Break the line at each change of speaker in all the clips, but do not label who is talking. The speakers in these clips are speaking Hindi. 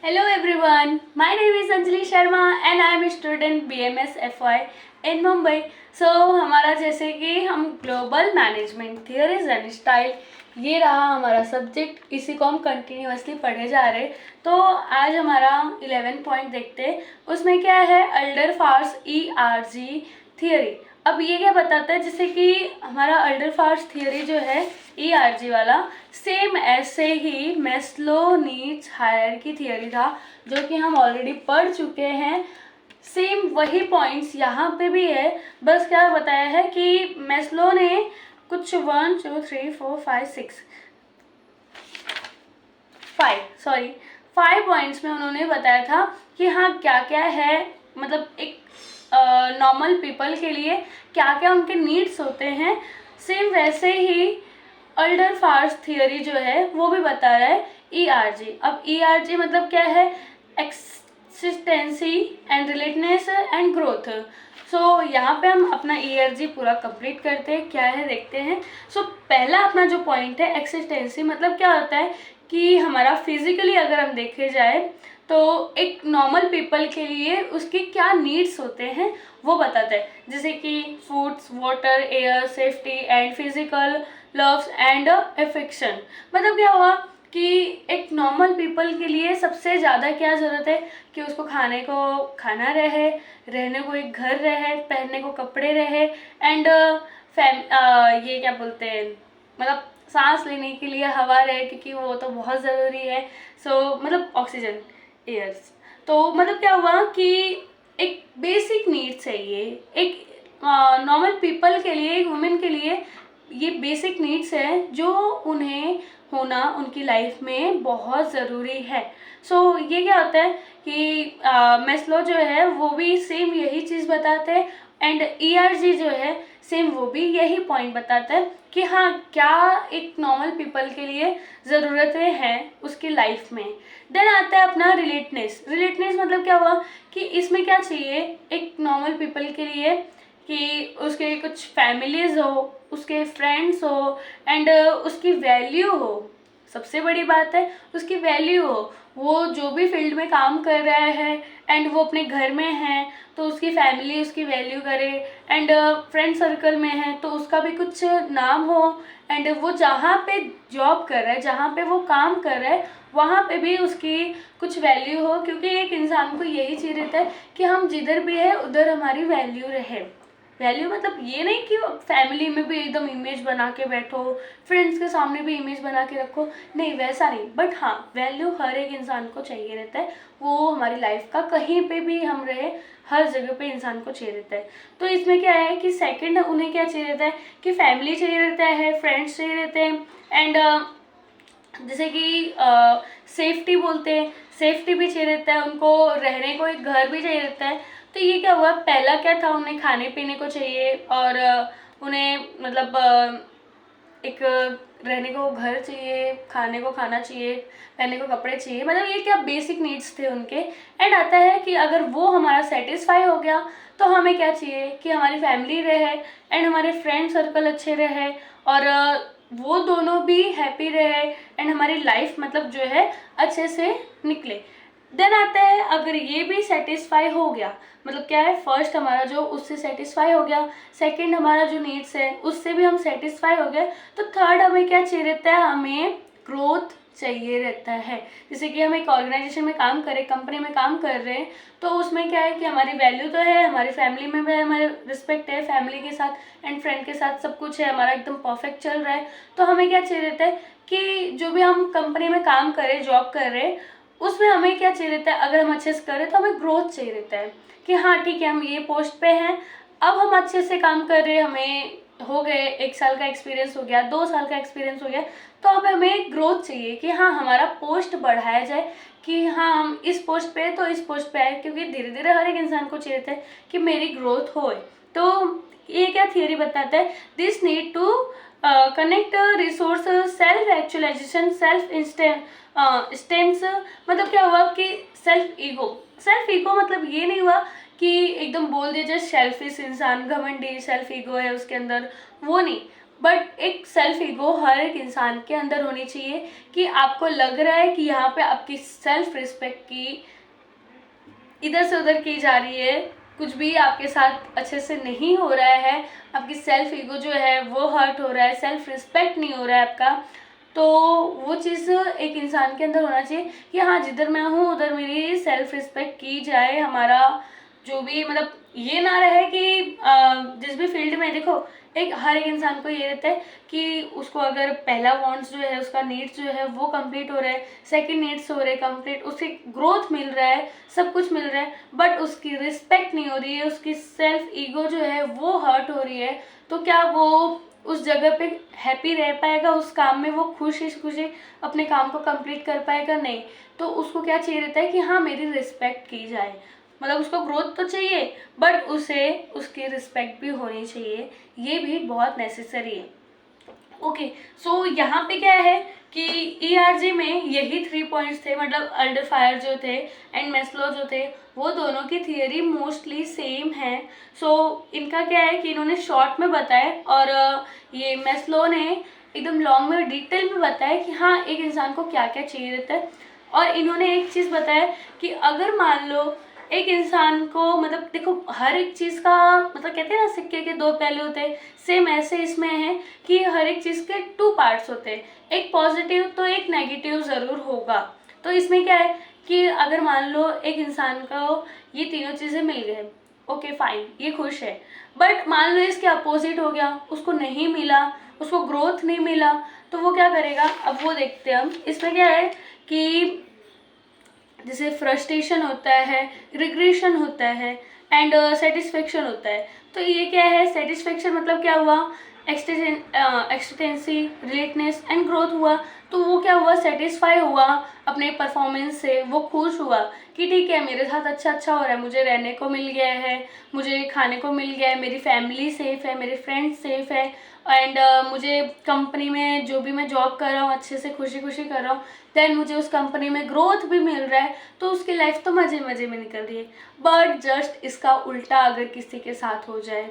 Hello everyone, my name is Anjali Sharma and I am a student BMS FY in Mumbai. So हमारा जैसे कि हम global management theories and style ये रहा हमारा सब्जेक्ट, इसी को हम कंटिन्यूअसली पढ़े जा रहे। तो आज हमारा 11 पॉइंट देखते हैं। उसमें क्या है, अल्डर फार्स ERG थियरी। अब ये क्या बताता है, जैसे कि हमारा अल्डर फार्स थियरी जो है ERG वाला, सेम ऐसे ही मैस्लो नीड्स हायरार्की थियरी था जो कि हम ऑलरेडी पढ़ चुके हैं। सेम वही पॉइंट्स यहाँ पे भी है, बस क्या बताया है कि मैस्लो ने कुछ 1 2 3 4 5 6 5 पॉइंट्स में उन्होंने बताया था कि हाँ क्या क्या है, मतलब एक नॉर्मल पीपल के लिए क्या क्या उनके नीड्स होते हैं। सेम वैसे ही अल्डर फार्स थियरी जो है वो भी बता रहा है ERG। अब ERG मतलब क्या है, एक्सिस्टेंसी एंड रिलेटेडनेस एंड ग्रोथ। सो यहाँ पे हम अपना ERG पूरा कंप्लीट करते हैं, क्या है देखते हैं। सो पहला अपना जो पॉइंट है एक्सिस्टेंसी, मतलब क्या होता है कि हमारा फिजिकली अगर हम देखे जाए तो एक नॉर्मल पीपल के लिए उसकी क्या नीड्स होते हैं वो बताता है, जैसे कि foods, water, air, safety and physical loves and affection. मतलब क्या हुआ कि एक नॉर्मल पीपल के लिए सबसे ज़्यादा क्या ज़रूरत है कि उसको खाने को खाना रहे, रहने को एक घर रहे, पहनने को कपड़े रहे एंड ये क्या बोलते हैं, मतलब सांस लेने के लिए हवा रहे, क्योंकि वो तो बहुत ज़रूरी है। मतलब ऑक्सीजन, एयर्स। तो मतलब क्या हुआ कि एक बेसिक नीड्स है ये, एक नॉर्मल पीपल के लिए, एक वुमेन के लिए ये बेसिक नीड्स है जो उन्हें होना उनकी लाइफ में बहुत ज़रूरी है। ये क्या होता है कि मैस्लो जो है वो भी सेम यही चीज़ बताते हैं एंड ERG जो है सेम वो भी यही पॉइंट बताता है कि हाँ क्या एक नॉर्मल पीपल के लिए ज़रूरतें हैं उसकी लाइफ में। देन आता है अपना रिलेटनेस। मतलब क्या हुआ कि इसमें क्या चाहिए एक नॉर्मल पीपल के लिए कि उसके कुछ फैमिलीज हो, उसके फ्रेंड्स हो एंड उसकी वैल्यू हो। सबसे बड़ी बात है उसकी वैल्यू हो, वो जो भी फील्ड में काम कर रहा है एंड वो अपने घर में है तो उसकी फैमिली उसकी वैल्यू करे एंड फ्रेंड सर्कल में है तो उसका भी कुछ नाम हो एंड वो जहाँ पे जॉब कर रहा है, जहाँ पे वो काम कर रहा है, वहाँ पे भी उसकी कुछ वैल्यू हो। क्योंकि एक इंसान को यही चाहिए रहता है कि हम जिधर भी है उधर हमारी वैल्यू रहे। वैल्यू मतलब ये नहीं कि फैमिली में भी एकदम इमेज बना के बैठो, फ्रेंड्स के सामने भी इमेज बना के रखो, नहीं वैसा नहीं, बट हाँ वैल्यू हर एक इंसान को चाहिए रहता है। वो हमारी लाइफ का कहीं पे भी हम रहे, हर जगह पे इंसान को चाहिए रहता है। तो इसमें क्या है कि सेकंड उन्हें क्या चाहिए रहता है कि फैमिली चाहिए रहता है, फ्रेंड्स चाहिए रहते हैं एंड जैसे कि सेफ्टी बोलते हैं, सेफ्टी भी चाहिए रहता है उनको, रहने को एक घर भी चाहिए रहता है। तो ये क्या हुआ, पहला क्या था, उन्हें खाने पीने को चाहिए और उन्हें मतलब एक रहने को घर चाहिए, खाने को खाना चाहिए, पहनने को कपड़े चाहिए, मतलब ये क्या बेसिक नीड्स थे उनके। एंड आता है कि अगर वो हमारा सेटिस्फाई हो गया तो हमें क्या चाहिए कि हमारी फैमिली रहे एंड हमारे फ्रेंड सर्कल अच्छे रहे और वो दोनों भी हैप्पी रहे एंड हमारी लाइफ मतलब जो है अच्छे से निकले। देन आता है अगर ये भी सेटिस्फाई हो गया, मतलब क्या है, फर्स्ट हमारा जो उससे सेटिस्फाई हो गया, सेकंड हमारा जो नीड्स है उससे भी हम सेटिस्फाई हो गए, तो थर्ड हमें क्या चाहिए रहता है, हमें ग्रोथ चाहिए रहता है। जैसे कि हम एक ऑर्गेनाइजेशन में काम करें, कंपनी में काम कर रहे हैं, तो उसमें क्या है कि हमारी वैल्यू तो है, हमारी फैमिली में भी हमारे रिस्पेक्ट है, फैमिली के साथ एंड फ्रेंड के साथ सब कुछ है, हमारा एकदम परफेक्ट चल रहा है, तो हमें क्या चाहिए रहता है कि जो भी हम कंपनी में काम कर रहे, जॉब कर रहे, उसमें हमें क्या चाहिए रहता है, अगर हम अच्छे से करें तो हमें ग्रोथ चाहिए रहता है कि हाँ ठीक है हम ये पोस्ट पे हैं, अब हम अच्छे से काम कर रहे हैं, हमें हो गए 1 साल का एक्सपीरियंस हो गया, 2 साल का एक्सपीरियंस हो गया, तो अब हमें ग्रोथ चाहिए कि हाँ हमारा पोस्ट बढ़ाया जाए, कि हाँ हम इस पोस्ट पे तो इस पोस्ट पे आए, क्योंकि धीरे धीरे हर एक इंसान को चाहिए रहता है कि मेरी ग्रोथ होए। तो ये क्या थियरी बताता है, this need to connect resource self actualization self stems. मतलब क्या हुआ कि सेल्फ ईगो मतलब ये नहीं हुआ कि एकदम बोल दिया जाए सेल्फिश इंसान, घमंडी, सेल्फ ईगो है उसके अंदर, वो नहीं। बट एक सेल्फ ईगो हर एक इंसान के अंदर होनी चाहिए कि आपको लग रहा है कि यहाँ पे आपकी सेल्फ रिस्पेक्ट की इधर से उधर की जा रही है, कुछ भी आपके साथ अच्छे से नहीं हो रहा है, आपकी सेल्फ ईगो जो है वो हर्ट हो रहा है, सेल्फ रिस्पेक्ट नहीं हो रहा है आपका, तो वो चीज़ एक इंसान के अंदर होना चाहिए कि हाँ जिधर मैं हूँ उधर मेरी सेल्फ रिस्पेक्ट की जाए। हमारा जो भी मतलब ये ना रहे कि जिस भी फील्ड में देखो एक हर एक इंसान को ये रहता है कि उसको अगर पहला वांट्स जो है उसका नीड्स जो है वो कंप्लीट हो रहा है, सेकंड नीड्स हो रहे हैं कंप्लीट, उसकी ग्रोथ मिल रहा है, सब कुछ मिल रहा है, बट उसकी रिस्पेक्ट नहीं हो रही है, उसकी सेल्फ ईगो जो है वो हर्ट हो रही है, तो क्या वो उस जगह पे हैप्पी रह पाएगा, उस काम में वो खुशी खुशी अपने काम को कंप्लीट कर पाएगा? नहीं। तो उसको क्या चाहिए रहता है कि हाँ मेरी रिस्पेक्ट की जाए, मतलब उसको ग्रोथ तो चाहिए बट उसे उसकी रिस्पेक्ट भी होनी चाहिए, ये भी बहुत नेसेसरी है। ओके, सो यहाँ पे क्या है कि ERG में यही 3 पॉइंट्स थे, मतलब अल्डरफायर जो थे एंड मेस्लो जो थे वो दोनों की थियरी मोस्टली सेम है। सो इनका क्या है कि इन्होंने शॉर्ट में बताया और ये मेस्लो ने एकदम लॉन्ग में डिटेल में बताया कि हाँ एक इंसान को क्या क्या चाहिए रहता है। और इन्होंने एक चीज़ बताया कि अगर मान लो एक इंसान को मतलब देखो हर एक चीज़ का मतलब कहते हैं ना सिक्के के दो पहलू होते हैं, सेम ऐसे इसमें है कि हर एक चीज़ के 2 पार्ट्स होते हैं, एक पॉजिटिव तो एक नेगेटिव ज़रूर होगा। तो इसमें क्या है कि अगर मान लो एक इंसान को ये तीनों चीज़ें मिल गए, ओके फाइन, ये खुश है, बट मान लो इसके अपोजिट हो गया, उसको नहीं मिला, उसको ग्रोथ नहीं मिला, तो वो क्या करेगा? अब वो देखते हैं हम। इसमें क्या है कि जैसे फ्रस्ट्रेशन होता है, रिग्रेशन होता है एंड सेटिस्फेक्शन होता है। तो ये क्या है? सेटिस्फेक्शन मतलब क्या हुआ? एक्सटेंसी, रिलेटनेस एंड ग्रोथ हुआ। तो वो क्या हुआ? सेटिस्फाई हुआ अपने परफॉर्मेंस से, वो खुश हुआ कि ठीक है मेरे साथ अच्छा हो रहा है, मुझे रहने को मिल गया है, मुझे खाने को मिल गया है, मेरी फैमिली सेफ है, मेरे फ्रेंड्स सेफ है एंड मुझे कंपनी में जो भी मैं जॉब कर रहा हूँ अच्छे से खुशी खुशी कर रहा हूँ, देन मुझे उस कंपनी में ग्रोथ भी मिल रहा है, तो उसकी लाइफ तो मज़े मज़े में निकल रही है। बट जस्ट इसका उल्टा अगर किसी के साथ हो जाए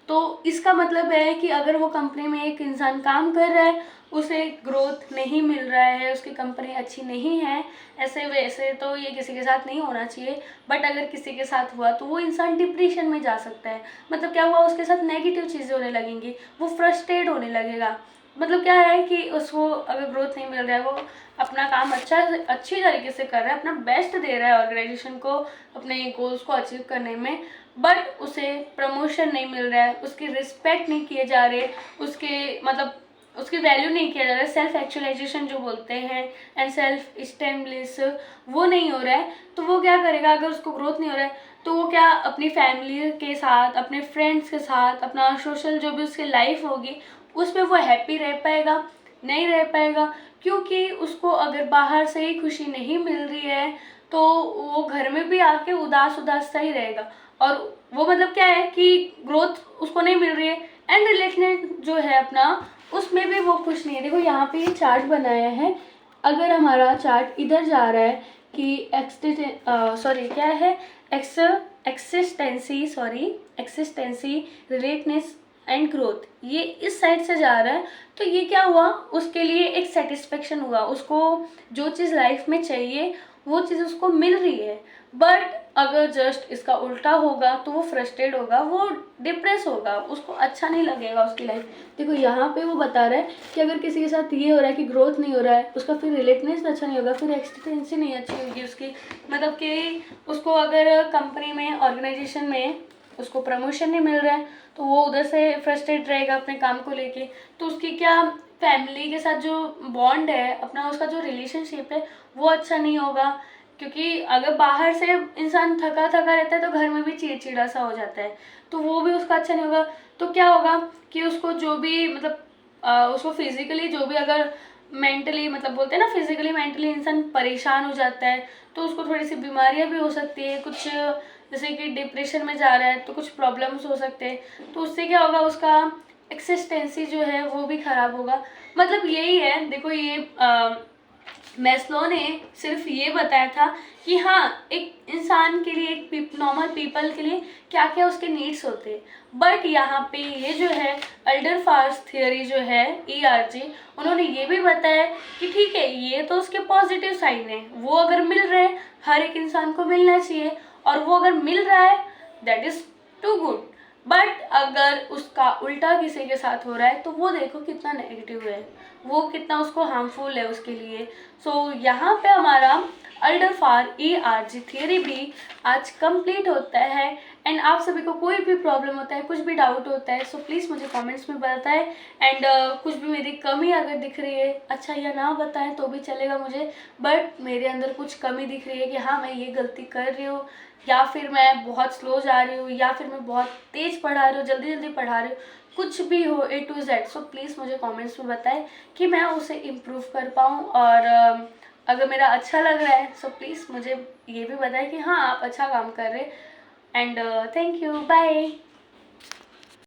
तो इसका मतलब है कि अगर वो कंपनी में एक इंसान काम कर रहा है, उसे ग्रोथ नहीं मिल रहा है, उसकी कंपनी अच्छी नहीं है, ऐसे वैसे तो ये किसी के साथ नहीं होना चाहिए, बट अगर किसी के साथ हुआ तो वो इंसान डिप्रेशन में जा सकता है। मतलब क्या हुआ? उसके साथ नेगेटिव चीज़ें होने लगेंगी, वो फ्रस्ट्रेट होने लगेगा। मतलब क्या है कि उसको अगर ग्रोथ नहीं मिल रहा है, वो अपना काम अच्छी तरीके से कर रहा है, अपना बेस्ट दे रहा है ऑर्गेनाइजेशन को अपने गोल्स को अचीव करने में, बट उसे प्रमोशन नहीं मिल रहा है, उसकी रिस्पेक्ट नहीं किए जा रहे, उसके मतलब उसकी वैल्यू नहीं किया जा रहा है, सेल्फ एक्चुअलाइजेशन जो बोलते हैं एंड सेल्फ स्टेब्लिश वो नहीं हो रहा है, तो वो क्या करेगा? अगर उसको ग्रोथ नहीं हो रहा है तो वो क्या अपनी फैमिली के साथ, अपने फ्रेंड्स के साथ, अपना सोशल जो भी उसकी लाइफ होगी उसमें वो हैप्पी रह पाएगा? नहीं रह पाएगा, क्योंकि उसको अगर बाहर से ही खुशी नहीं मिल रही है तो वो घर में भी आके उदास उदास सा ही रहेगा, और वो मतलब क्या है कि ग्रोथ उसको नहीं मिल रही है एंड रिलेशन जो है अपना उसमें भी वो खुश नहीं है। देखो यहाँ पे ये चार्ट बनाया है, अगर हमारा चार्ट इधर जा रहा है कि क्या है एक्सिस्टेंसी, रिलेटनेस एंड ग्रोथ, ये इस साइड से जा रहा है, तो ये क्या हुआ? उसके लिए एक सेटिस्फेक्शन हुआ, उसको जो चीज़ लाइफ में चाहिए वो चीज़ उसको मिल रही है। बट अगर जस्ट इसका उल्टा होगा तो वो फ्रस्ट्रेट होगा, वो डिप्रेस होगा, उसको अच्छा नहीं लगेगा उसकी लाइफ। देखो यहाँ पे वो बता रहा है कि अगर किसी के साथ ये हो रहा है कि ग्रोथ नहीं हो रहा है, उसका फिर रिलेटनेस अच्छा नहीं होगा, फिर एक्सटेंसी नहीं अच्छी होगी उसकी, मतलब कि उसको अगर कंपनी में, ऑर्गेनाइजेशन में उसको प्रमोशन नहीं मिल रहा है तो वो उधर से फ्रस्ट्रेट रहेगा अपने काम को लेके, तो उसकी क्या फैमिली के साथ जो बॉन्ड है अपना, उसका जो रिलेशनशिप है वो अच्छा नहीं होगा, क्योंकि अगर बाहर से इंसान थका थका रहता है तो घर में भी चिड़चिड़ा सा हो जाता है, तो वो भी उसका अच्छा नहीं होगा। तो क्या होगा कि उसको जो भी मतलब उसको फिजिकली जो भी अगर मेंटली मतलब बोलते हैं ना, फिजिकली मेंटली इंसान परेशान हो जाता है तो उसको थोड़ी सी बीमारियां भी हो सकती है, कुछ जैसे कि डिप्रेशन में जा रहा है तो कुछ प्रॉब्लम्स हो सकते हैं, तो उससे क्या होगा? उसका एक्सिस्टेंसी जो है वो भी ख़राब होगा। मतलब यही है, देखो ये मैस्लो ने सिर्फ ये बताया था कि हाँ एक इंसान के लिए, एक नॉर्मल पीपल के लिए क्या क्या उसके नीड्स होते हैं। बट यहाँ पे ये जो है अल्डरफार्स थियोरी जो है ERG, उन्होंने ये भी बताया कि ठीक है ये तो उसके पॉजिटिव साइन है, वो अगर मिल रहे हैं हर एक इंसान को मिलना चाहिए, और वो अगर मिल रहा है that is too good. But अगर उसका उल्टा किसी के साथ हो रहा है तो वो देखो कितना नेगेटिव है, वो कितना उसको हार्मफुल है उसके लिए। सो यहाँ पे हमारा अल्डरफार ERG थियरी भी आज कंप्लीट होता है। एंड आप सभी को कोई भी प्रॉब्लम होता है, कुछ भी डाउट होता है, सो प्लीज़ मुझे कमेंट्स में बताएं। एंड कुछ भी मेरी कमी अगर दिख रही है, अच्छा या ना बताएं तो भी चलेगा मुझे, बट मेरे अंदर कुछ कमी दिख रही है कि हाँ मैं ये गलती कर रही हूँ, या फिर मैं बहुत स्लो जा रही हूँ, या फिर मैं बहुत तेज़ पढ़ा रही हूँ, जल्दी जल्दी पढ़ा रही हूँ, कुछ भी हो A to Z, so please मुझे कमेंट्स में बताएं कि मैं उसे इम्प्रूव कर पाऊँ। और अगर मेरा अच्छा लग रहा है सो प्लीज़ मुझे ये भी बताएं कि हाँ आप अच्छा काम कर रहे हैं। And thank you, bye.